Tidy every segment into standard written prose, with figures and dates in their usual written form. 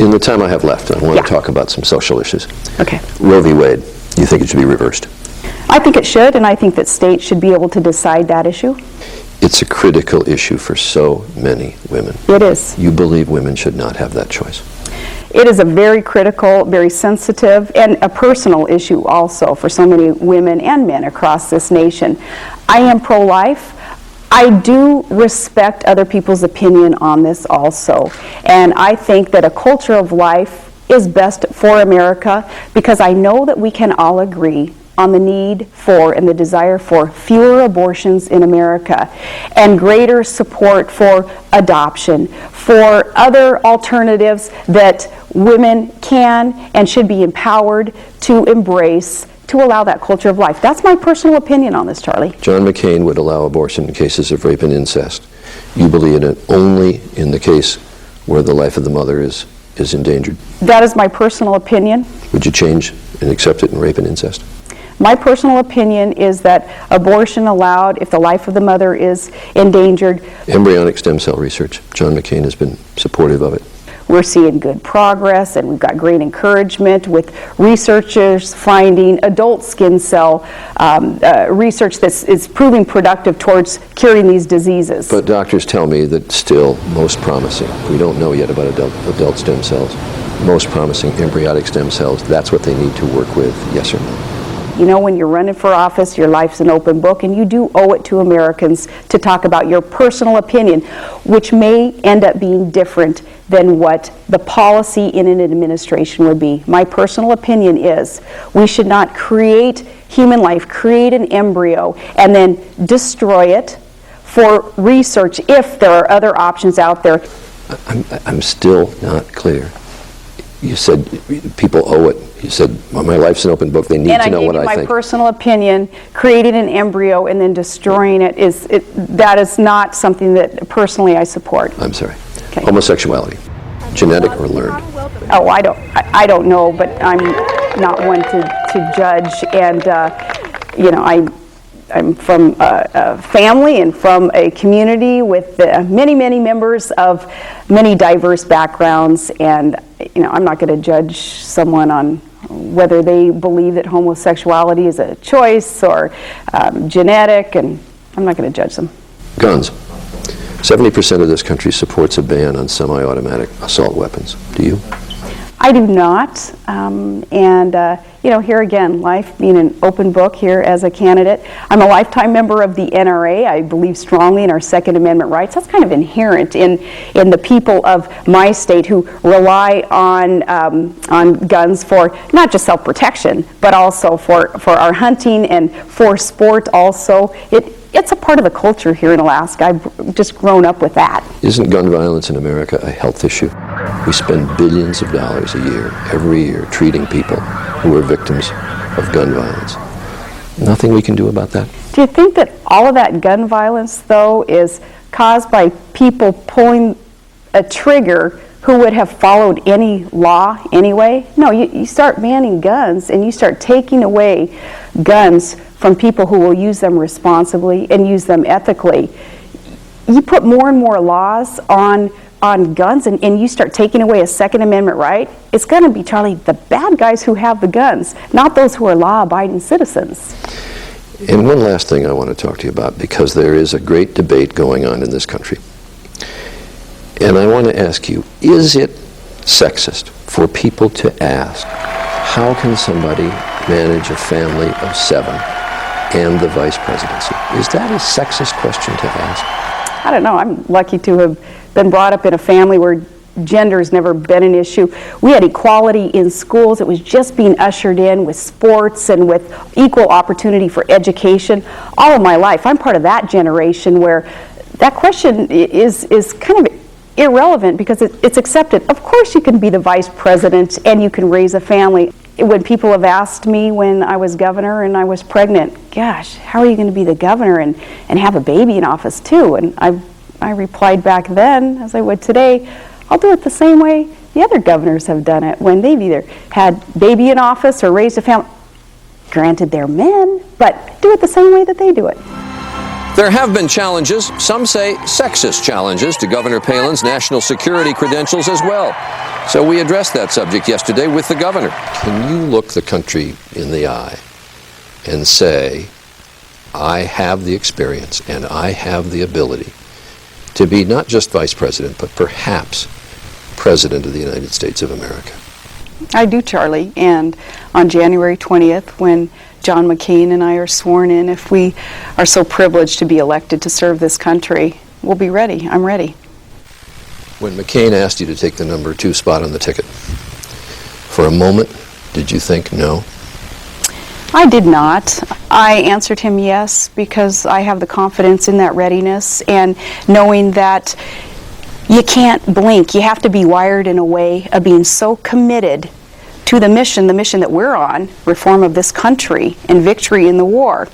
In the time I have left, I want Yeah. to talk about some social issues. Okay. Roe v. Wade, do you think it should be reversed? I think it should, and I think that states should be able to decide that issue. It's a critical issue for so many women. It is. You believe women should not have that choice. It is a very critical, very sensitive, and a personal issue also for so many women and men across this nation. I am pro-life. I do respect other people's opinion on this also, and I think that a culture of life is best for America, because I know that we can all agree on the need for and the desire for fewer abortions in America and greater support for adoption, for other alternatives that women can and should be empowered to embrace to allow that culture of life. That's my personal opinion on this, Charlie. John McCain would allow abortion in cases of rape and incest. You believe in it only in the case where the life of the mother is endangered. That is my personal opinion. Would you change and accept it in rape and incest? My personal opinion is that abortion allowed if the life of the mother is endangered. Embryonic stem cell research. John McCain has been supportive of it. We're seeing good progress, and we've got great encouragement with researchers finding adult skin cell research that is proving productive towards curing these diseases. But doctors tell me that still most promising, we don't know yet about adult stem cells, most promising embryonic stem cells, that's what they need to work with, yes or no? You know, when you're running for office, your life's an open book, and you do owe it to Americans to talk about your personal opinion, which may end up being different than what the policy in an administration would be. My personal opinion is we should not create human life, create an embryo, and then destroy it for research if there are other options out there. I'm still not clear. You said people owe it. You said, well, my life's an open book. They need to know what I think. And I gave you my personal opinion. Creating an embryo and then destroying it, that is not something that personally I support. I'm sorry. Okay. Homosexuality, genetic or learned? Oh, I don't know, but I'm not one to judge. And you know, I'm from a family and from a community with many members of many diverse backgrounds, and you know, I'm not going to judge someone on whether they believe that homosexuality is a choice or genetic, and I'm not going to judge them. Guns. 70% of this country supports a ban on semi-automatic assault weapons. Do you? I do not, you know, here again, life being an open book here as a candidate. I'm a lifetime member of the NRA. I believe strongly in our Second Amendment rights. That's kind of inherent in the people of my state who rely on guns for not just self-protection, but also for our hunting and for sport also. It's a part of the culture here in Alaska. I've just grown up with that. Isn't gun violence in America a health issue? We spend billions of dollars a year, every year, treating people who are victims of gun violence. Nothing we can do about that? Do you think that all of that gun violence, though, is caused by people pulling a trigger who would have followed any law anyway? No, you start banning guns and you start taking away guns from people who will use them responsibly and use them ethically. You put more and more laws on guns and you start taking away a Second Amendment right, it's going to be, Charlie, the bad guys who have the guns, not those who are law-abiding citizens. And one last thing I want to talk to you about, because there is a great debate going on in this country. And I want to ask you, is it sexist for people to ask, how can somebody manage a family of 7 and the vice presidency? Is that a sexist question to ask? I don't know. I'm lucky to have been brought up in a family where gender has never been an issue. We had equality in schools. It was just being ushered in with sports and with equal opportunity for education all of my life. I'm part of that generation where that question is kind of irrelevant because it's accepted. Of course you can be the vice president and you can raise a family. When people have asked me when I was governor and I was pregnant, gosh, how are you going to be the governor and have a baby in office too? And I replied back then, as I would today, I'll do it the same way the other governors have done it when they've either had baby in office or raised a family. Granted, they're men, but do it the same way that they do it. There have been challenges, some say sexist challenges, to Governor Palin's national security credentials as well. So we addressed that subject yesterday with the governor. Can you look the country in the eye and say, I have the experience and I have the ability to be not just vice president, but perhaps president of the United States of America? I do, Charlie, and on January 20th, when John McCain and I are sworn in, if we are so privileged to be elected to serve this country, we'll be ready. I'm ready. When McCain asked you to take the number 2 spot on the ticket, for a moment, did you think no? I did not. I answered him yes, because I have the confidence in that readiness and knowing that you can't blink. You have to be wired in a way of being so committed to the mission that we're on, reform of this country and victory in the war.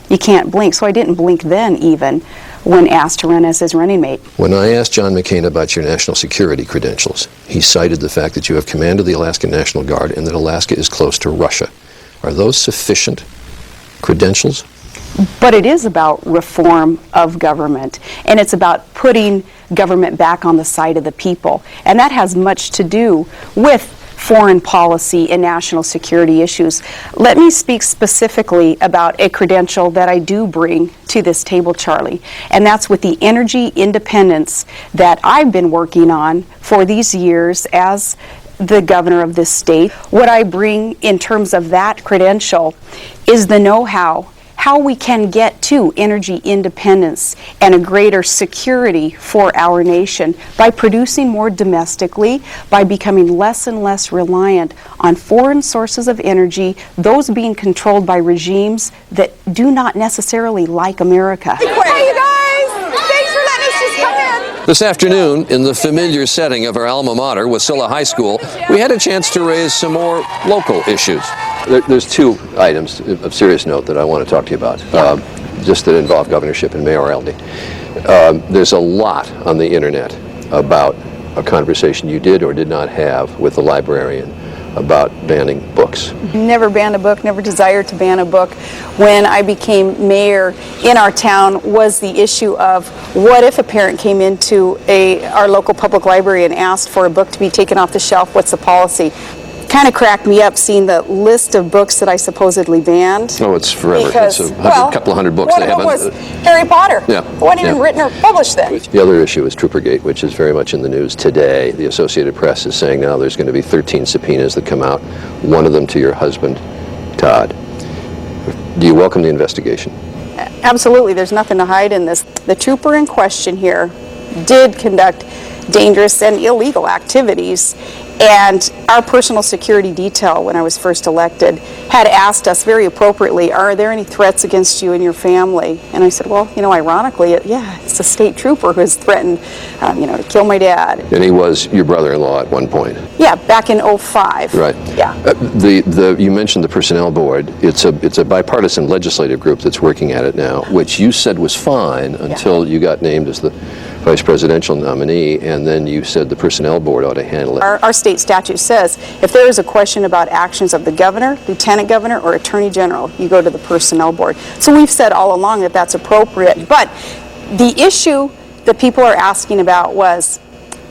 You can't blink. So I didn't blink then, even when asked to run as his running mate. When I asked John McCain about your national security credentials, he cited the fact that you have command of the Alaskan National Guard and that Alaska is close to Russia. Are those sufficient credentials? But it is about reform of government, and it's about putting government back on the side of the people. And that has much to do with foreign policy and national security issues. Let me speak specifically about a credential that I do bring to this table, Charlie, and that's with the energy independence that I've been working on for these years as the governor of this state. What I bring in terms of that credential is the know-how, how we can get to energy independence and a greater security for our nation by producing more domestically, by becoming less and less reliant on foreign sources of energy, those being controlled by regimes that do not necessarily like America. Hey, you guys! Thanks for letting us just come in. This afternoon, in the familiar setting of our alma mater, Wasilla High School, we had a chance to raise some more local issues. There's 2 items of serious note that I want to talk to you about, just that involve governorship and mayoralty. There's a lot on the internet about a conversation you did or did not have with the librarian about banning books. Never banned a book, never desired to ban a book. When I became mayor in our town was the issue of what if a parent came into our local public library and asked for a book to be taken off the shelf, what's the policy? Kind of cracked me up seeing the list of books that I supposedly banned. Oh, it's forever. Because, it's a couple of hundred books. One of them was Harry Potter. Yeah. It wasn't even written or published then. The other issue is Troopergate, which is very much in the news today. The Associated Press is saying now there's going to be 13 subpoenas that come out, one of them to your husband, Todd. Do you welcome the investigation? Absolutely. There's nothing to hide in this. The trooper in question here did conduct dangerous and illegal activities, and our personal security detail, when I was first elected, had asked us very appropriately, are there any threats against you and your family? And I said, well, ironically, it's a state trooper who has threatened, to kill my dad. And he was your brother-in-law at one point. Yeah, back in '05. Right. Yeah. You mentioned the Personnel Board. It's a bipartisan legislative group that's working at it now, which you said was fine until you got named as the vice presidential nominee, and then you said the Personnel Board ought to handle it. Our state statute says if there is a question about actions of the governor, lieutenant governor, or attorney general, you go to the Personnel Board. So we've said all along that that's appropriate. But the issue that people are asking about was,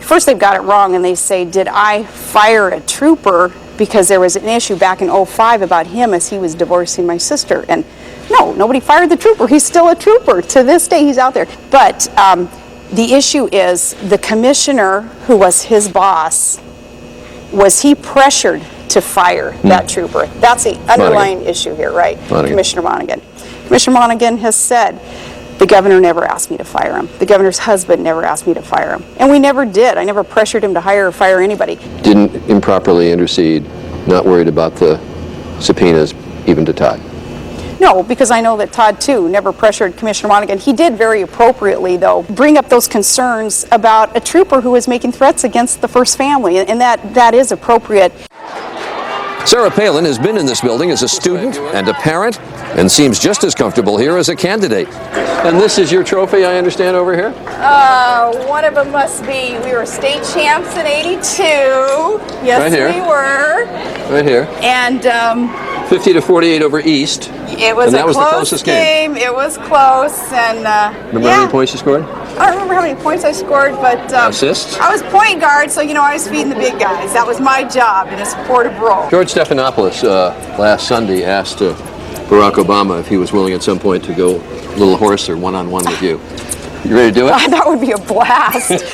first they've got it wrong and they say, did I fire a trooper because there was an issue back in '05 about him as he was divorcing my sister? And no, nobody fired the trooper. He's still a trooper. To this day, he's out there. But the issue is the commissioner who was his boss, was he pressured to fire that trooper? That's the underlying issue here, right? Monaghan. Commissioner Monaghan. Commissioner Monaghan has said, the governor never asked me to fire him. The governor's husband never asked me to fire him. And we never did. I never pressured him to hire or fire anybody. Didn't improperly intercede, not worried about the subpoenas, even to Todd? No, because I know that Todd, too, never pressured Commissioner Monaghan. He did very appropriately, though, bring up those concerns about a trooper who was making threats against the first family, and that is appropriate. Sarah Palin has been in this building as a student and a parent and seems just as comfortable here as a candidate. And this is your trophy, I understand, over here? One of them must be, we were state champs in '82. Yes, Right here. we were. Right here. And 50 to 48 over East. It was And that a was the close closest game. It was close, and Remember how many points you scored? I don't remember how many points I scored, but Assists? I was point guard, so I was feeding the big guys. That was my job in a supportive role. George Stephanopoulos last Sunday asked Barack Obama if he was willing at some point to go little horse or one-on-one with you. You ready to do it? That would be a blast.